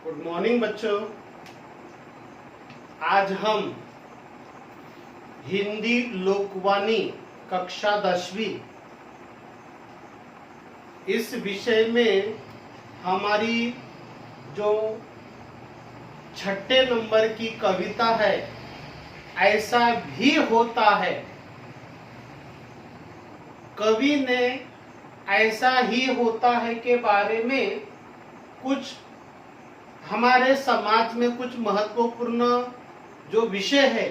Good morning बच्चों। आज हम हिंदी लोकवाणी कक्षा 10वीं इस विषय में हमारी जो 6 नंबर की कविता है, ऐसा भी होता है। कवि ने ऐसा ही होता है के बारे में कुछ हमारे समाज में कुछ महत्वपूर्ण जो विषय है,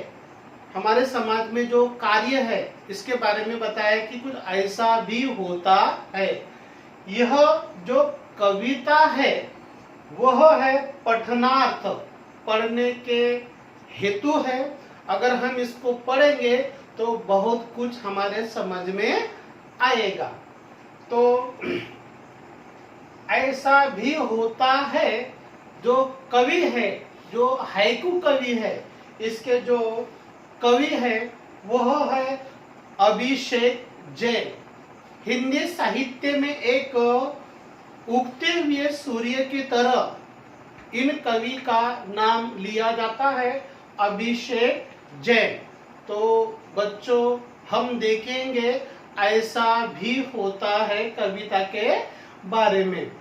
हमारे समाज में जो कार्य है, इसके बारे में बताया कि कुछ ऐसा भी होता है। यह जो कविता है वह है पठनार्थ, पढ़ने के हेतु है। अगर हम इसको पढ़ेंगे तो बहुत कुछ हमारे समझ में आएगा। तो ऐसा भी होता है, जो कवि है, जो हाइकू कवि है, इसके जो कवि है वह है अभिषेक जैन। हिंदी साहित्य में एक उगते हुए सूर्य की तरह इन कवि का नाम लिया जाता है, अभिषेक जैन। तो बच्चों, हम देखेंगे ऐसा भी होता है कविता के बारे में।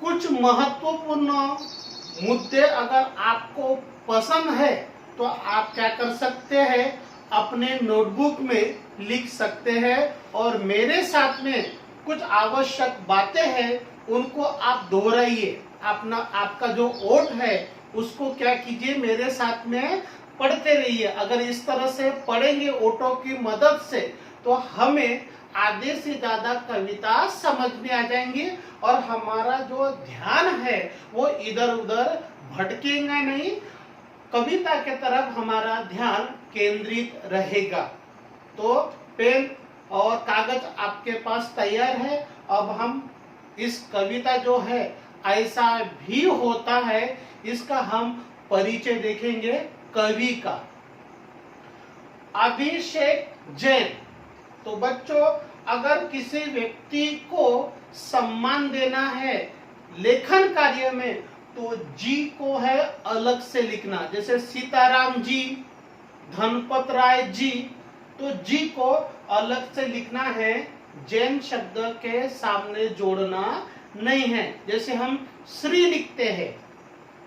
कुछ महत्वपूर्ण मुद्दे अगर आपको पसंद है तो आप क्या कर सकते हैं, अपने नोटबुक में लिख सकते हैं और मेरे साथ में कुछ आवश्यक बातें हैं उनको आप दोहराइए। आपका जो ओट है उसको क्या कीजिए, मेरे साथ में पढ़ते रहिए। अगर इस तरह से पढ़ेंगे ओटों की मदद से तो हमें आधे से ज्यादा कविता समझ में आ जाएंगी और हमारा जो ध्यान है वो इधर उधर भटकेगा नहीं, कविता के तरफ हमारा ध्यान केंद्रित रहेगा। तो पेन और कागज आपके पास तैयार है। अब हम इस कविता जो है ऐसा भी होता है, इसका हम परिचय देखेंगे कवि का। अभिषेक जैन। तो बच्चों, अगर किसी व्यक्ति को सम्मान देना है लेखन कार्य में तो जी को है अलग से लिखना। जैसे सीताराम जी, धनपत राय जी, तो जी को अलग से लिखना है, जैन शब्द के सामने जोड़ना नहीं है। जैसे हम श्री लिखते हैं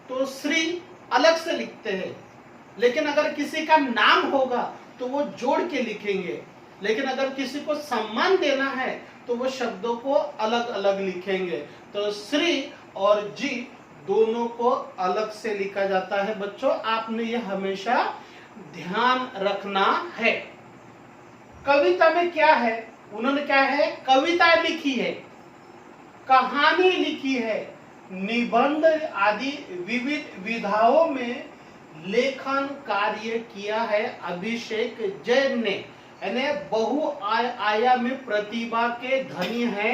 तो श्री अलग से लिखते हैं, लेकिन अगर किसी का नाम होगा तो वो जोड़ के लिखेंगे। लेकिन अगर किसी को सम्मान देना है तो वो शब्दों को अलग अलग लिखेंगे। तो श्री और जी दोनों को अलग से लिखा जाता है। बच्चों, आपने ये हमेशा ध्यान रखना है। कविता में क्या है, उन्होंने क्या है, कविता लिखी है, कहानी लिखी है, निबंध आदि विविध विधाओं में लेखन कार्य किया है अभिषेक जैन ने। यानी बहुआयामी प्रतिभा के धनी है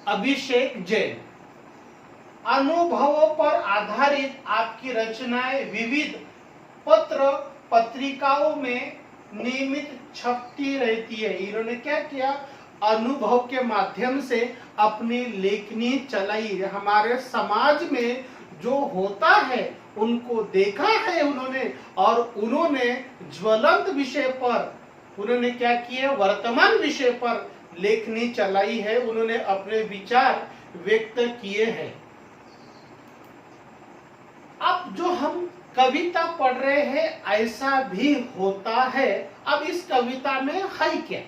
अभिषेक जैन। अनुभवों पर आधारित आपकी रचनाएं विविध पत्र पत्रिकाओं में नियमित छपती रहती है। इन्होंने क्या किया, अनुभव के माध्यम से अपनी लेखनी चलाई। हमारे समाज में जो होता है उनको देखा है उन्होंने, और उन्होंने ज्वलंत विषय पर उन्होंने क्या किया, वर्तमान विषय पर लेखनी चलाई है। उन्होंने अपने विचार व्यक्त किए हैं। अब जो हम कविता पढ़ रहे हैं ऐसा भी होता है। अब इस कविता में है क्या,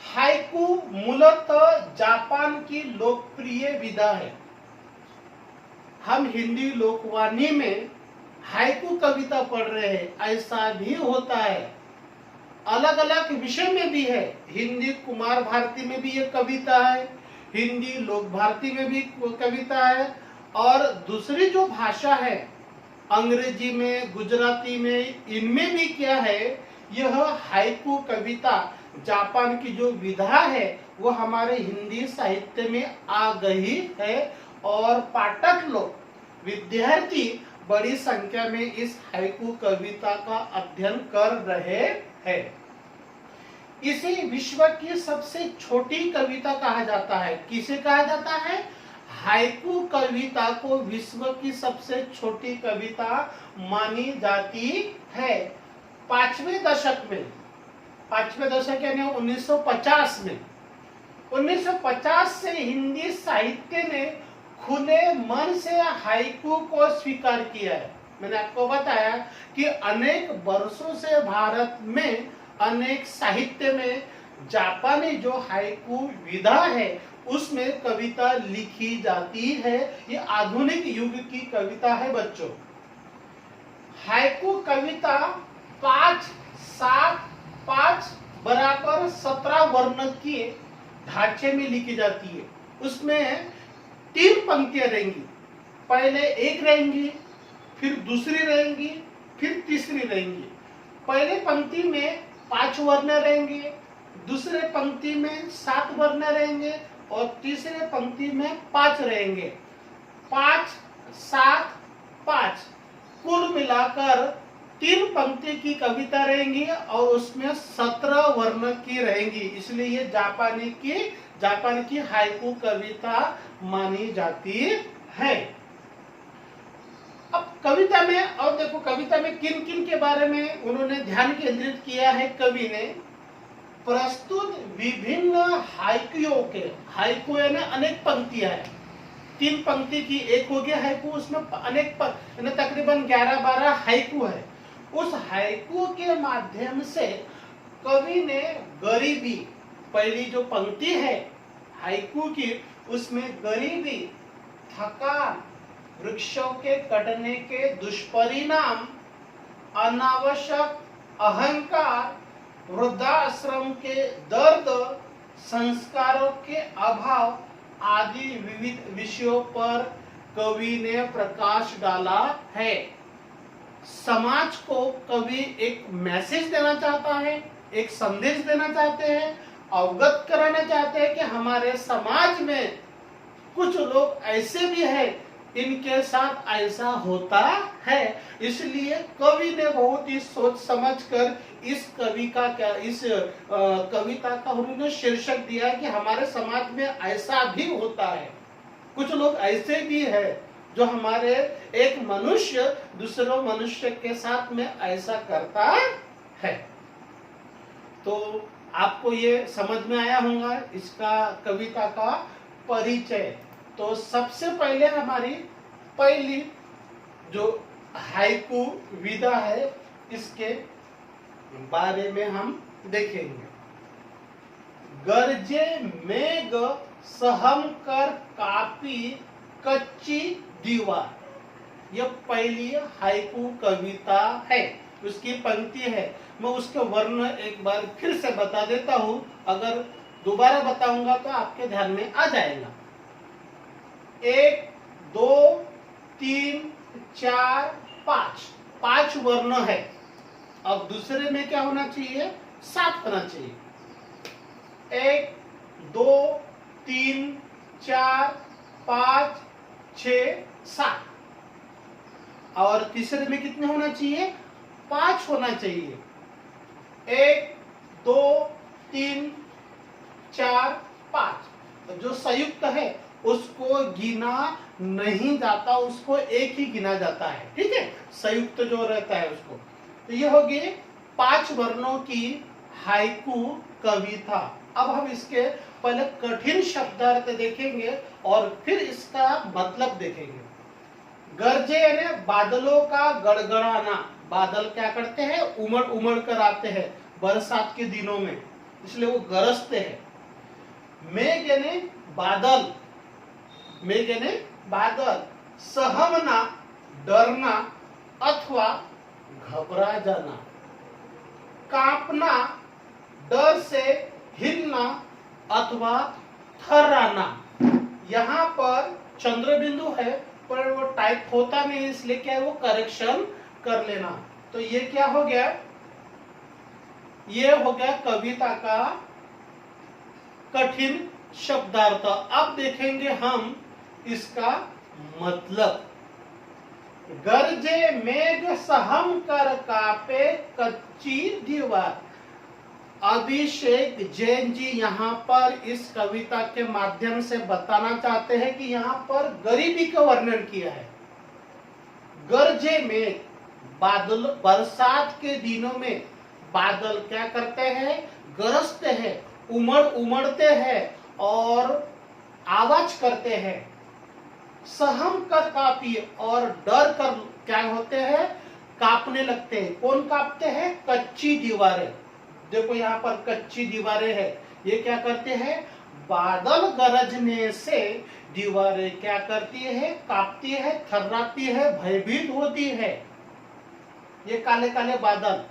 हाइकू मूलतः जापान की लोकप्रिय विधा है। हम हिंदी लोकवाणी में हाइकू कविता पढ़ रहे हैं, ऐसा भी होता है। अलग अलग विषय में भी है। हिंदी कुमार भारती में भी ये कविता है, हिंदी लोक भारती में भी कविता है, और दूसरी जो भाषा है अंग्रेजी में, गुजराती में, इनमें भी क्या है, यह हाइकू कविता जापान की जो विधा है वो हमारे हिंदी साहित्य में आ गई है। और पाठक लोग, विद्यार्थी बड़ी संख्या में इस हाइकू कविता का अध्ययन कर रहे हैं। इसे विश्व की सबसे छोटी कविता कहा जाता है। किसे कहा जाता है, हाइकू कविता को विश्व की सबसे छोटी कविता मानी जाती है। पांचवें दशक यानी 1950 में 1950 से हिंदी साहित्य ने खुले मन से हाइकू को स्वीकार किया है। मैंने आपको बताया कि अनेक वर्षों से भारत में अनेक साहित्य में जापानी जो हाइकू विधा है उसमें कविता लिखी जाती है। ये आधुनिक युग की कविता है बच्चों। हाइकू कविता 5, 7, 5 बराबर 17 वर्ण के ढांचे में लिखी जाती है। उसमें 3 पंक्तियां रहेंगी, पहले एक रहेंगी, फिर दूसरी रहेंगी, फिर तीसरी रहेंगी। पहले पंक्ति में 5 वर्ण रहेंगे, दूसरे पंक्ति में 7 वर्ण रहेंगे और तीसरे पंक्ति में 5 रहेंगे। 5, 7, 5 कुल मिलाकर 3 पंक्ति की कविता रहेंगी और उसमें 17 वर्ण की रहेंगी। इसलिए ये जापान की हाइकू कविता मानी जाती है। अब कविता में और देखो कविता में किन किन के बारे में उन्होंने ध्यान केंद्रित किया है। कवि ने प्रस्तुत विभिन्न हाइकुओं के, हाइकू यानी अनेक पंक्तियां है, 3 पंक्ति की एक हो गया हाइकू, उसमें अनेक तकरीबन 11-12 हाइकू है। उस हाइकू के माध्यम से कवि ने गरीबी, पहली जो पंक्ति है हाइकू की उसमें गरीबी, थकान, वृक्षों के कटने के दुष्परिणाम, अनावश्यक अहंकार, वृद्धाश्रम के दर्द, संस्कारों के अभाव आदि विविध विषयों पर कवि ने प्रकाश डाला है। समाज को कवि एक मैसेज देना चाहता है, एक संदेश देना चाहते हैं, अवगत कराना चाहते हैं कि हमारे समाज में कुछ लोग ऐसे भी हैं, इनके साथ ऐसा होता है। इसलिए कवि ने बहुत ही सोच समझकर इस कविता का उन्होंने शीर्षक दिया कि हमारे समाज में ऐसा भी होता है, कुछ लोग ऐसे भी हैं जो हमारे एक मनुष्य दूसरों मनुष्य के साथ में ऐसा करता है। तो आपको ये समझ में आया होगा इसका कविता का परिचय। तो सबसे पहले हमारी पहली जो हाइकू विधा है इसके बारे में हम देखेंगे। गरजे मेघ सहम कर कापी कच्ची दीवार, यह पहली हाइकू कविता है, उसकी पंक्ति है। मैं उसके वर्ण एक बार फिर से बता देता हूं, अगर दोबारा बताऊंगा तो आपके ध्यान में आ जाएगा। 1, 2, 3, 4, 5 वर्ण है। अब दूसरे में क्या होना चाहिए? 7 होना चाहिए। 1, 2, 3, 4, 5, 6, 7 और तीसरे में कितने होना चाहिए? 5 होना चाहिए। 1, 2, 3, 4, 5 जो संयुक्त है उसको गिना नहीं जाता, उसको एक ही गिना जाता है, ठीक है, संयुक्त जो रहता है उसको। तो ये होगी 5 वर्णों की हाइकू कविता। अब हम इसके पहले कठिन शब्दार्थ देखेंगे और फिर इसका मतलब देखेंगे। गरजे यानी बादलों का गड़गड़ाना, बादल क्या करते हैं? उमड़ उमड़ कर आते हैं बरसात के दिनों में, इसलिए वो गरजते हैं। मेघ यानी बादल, मेघ यानी बादल, सहमना डरना अथवा घबरा जाना, कांपना डर से हिलना अथवा थर्राना। यहाँ पर चंद्र बिंदु है पर वो टाइप होता नहीं, इसलिए क्या है वो करेक्शन कर लेना। तो ये क्या हो गया? ये हो गया कविता का कठिन शब्दार्थ। अब देखेंगे हम इसका मतलब। गरजे मेघ सहम कर कापे कच्ची दीवार। अभिषेक जैन जी यहाँ पर इस कविता के माध्यम से बताना चाहते हैं कि यहाँ पर गरीबी का वर्णन किया है। गरजे में बादल, बरसात के दिनों में बादल क्या करते हैं, गरजते हैं, उमड़ते हैं और आवाज करते हैं। सहम कर कांपी और डर कर क्या होते हैं, कांपने लगते हैं। कौन कांपते हैं, कच्ची दीवारें। देखो यहाँ पर कच्ची दीवारें हैं, ये क्या करते हैं, बादल गरजने से दीवारें क्या करती है, कांपती है, थर्राती है, भयभीत होती है। ये काले काले बादल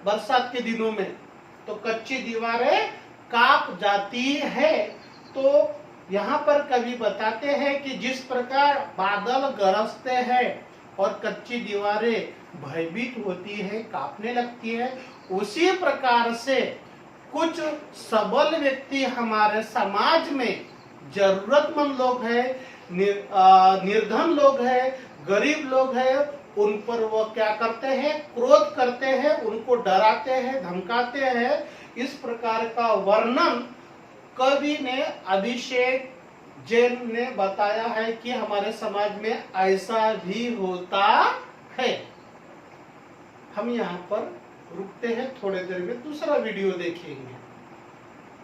बरसात के दिनों में तो कच्ची दीवारें कांप जाती है। तो यहाँ पर कवि बताते हैं कि जिस प्रकार बादल गरजते हैं और कच्ची दीवारें भयभीत होती है, कांपने लगती है, उसी प्रकार से कुछ सबल व्यक्ति हमारे समाज में, जरूरतमंद लोग हैं, निर्धन लोग हैं, गरीब लोग हैं, उन पर वो क्या करते हैं, क्रोध करते हैं, उनको डराते हैं, धमकाते हैं। इस प्रकार का वर्णन कवि ने, अभिषेक जैन ने बताया है कि हमारे समाज में ऐसा भी होता है। हम यहाँ पर रुकते हैं, थोड़ी देर में दूसरा वीडियो देखेंगे।